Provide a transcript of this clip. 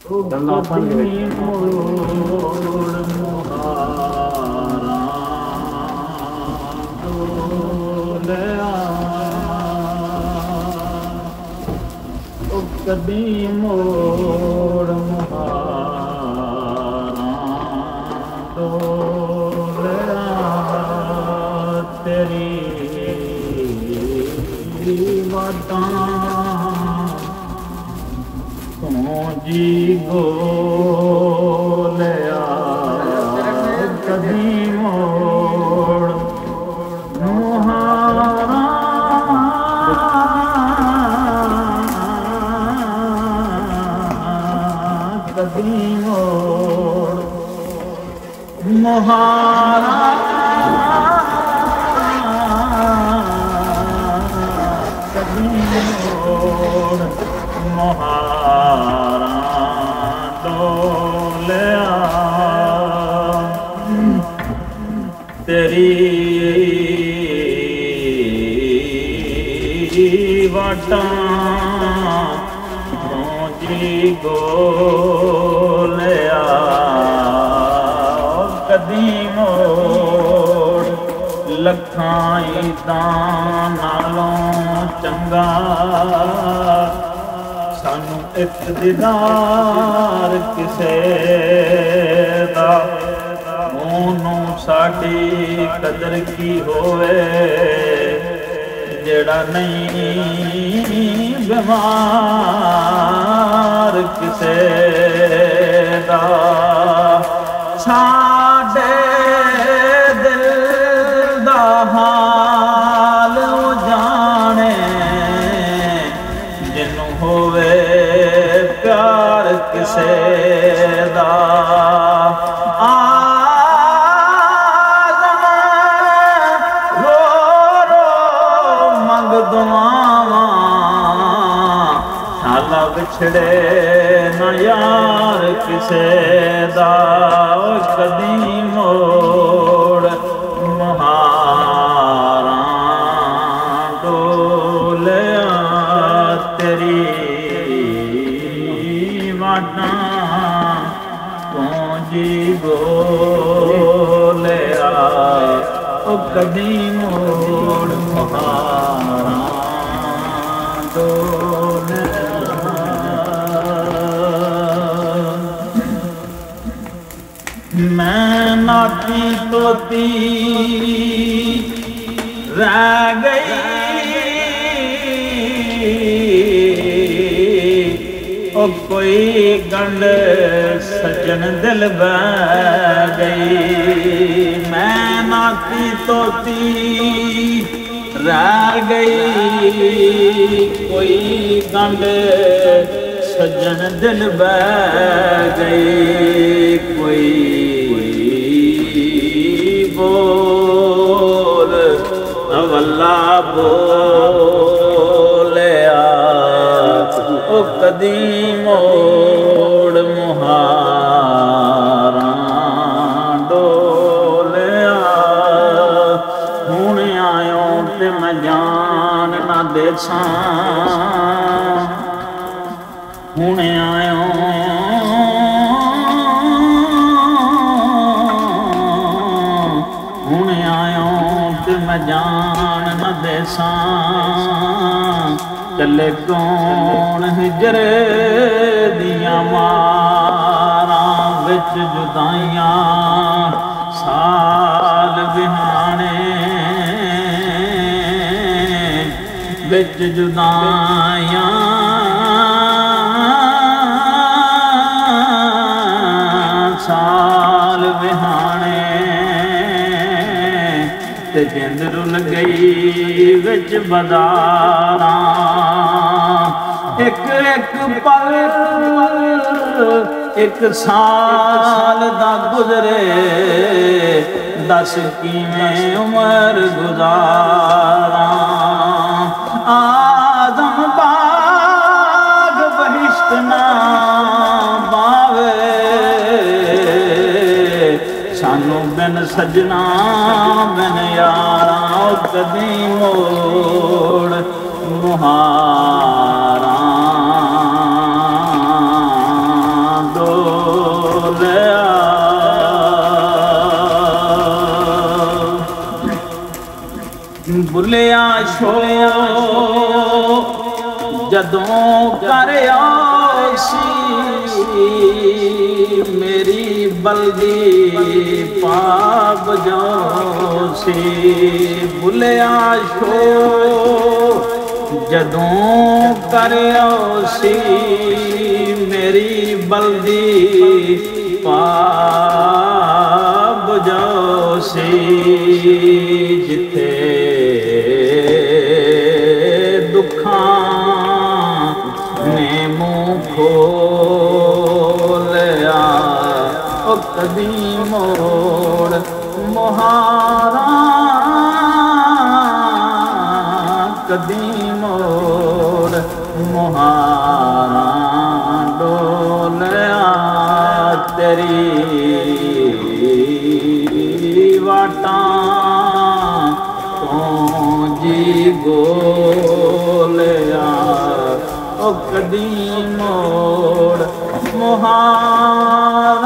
गल्लां सन दे विच मोड़ मुहारा डोलिया ओ कदी मोड़ मुहारा डोलिया तेरी वाटां जी गोलिया कदी मोड़ मुहारा कदी मोड़ मुहारा कदी मोड़ मुहारा डोलिया तेरी वाटां जी गोलिया कदी मोड़ लखां ईदां नालों चंगा सानू एक दीदार किसे दा ओनू साडी कदर की होवे जेड़ा नहीं बीमार किसे दा साडे दिल दा हाल जाने जिन्नू होवे प्यार किसे दा रो रो मंग दुआवां शाला बिछड़े न यार किसे दा कदी मोड़ मुहारा डोलिया तेरी वाटां जी गोलिया ओ कदी मोड़ मुहारा डोलिया मैं नाती तोती रह गई ओ कोई गंढ सजन दिल बह गई मैं नाती तोती रह गई कोई गंढ सजन दिल बह गई कोई बोल अवल्ला बोलिया ओ कदी मोड़ मुहारा डोलिया हुण आयो ते मैं जान ना देसां हुण आयो ते मैं जान न देसां चले कौन हिजरे दियां मारां विच जुदाइयां साल बिहाने विच जुदाइयां साल बिहाने ते जिंद रुल गई विच बदारां एक एक पल एक साल दा गुजरे दस किवें उमर गुजारां आदम बाग बहिश्त ना बावे सानू बिन सजना बिन यारा कदी मोड़ मुहारा भुलिया छो जदों कर आसी मेरी बल्दी पाप जोसी। भुलिया छो जदों कर आसी मेरी बल्दी पाप जोसी। जिथे खोलिया ओ कदी मोड़ मुहारा कदी मोड़ मुहारा डोलिया तेरी वाटा तो जी गोलिया ओ कदी मोड़ मुहारा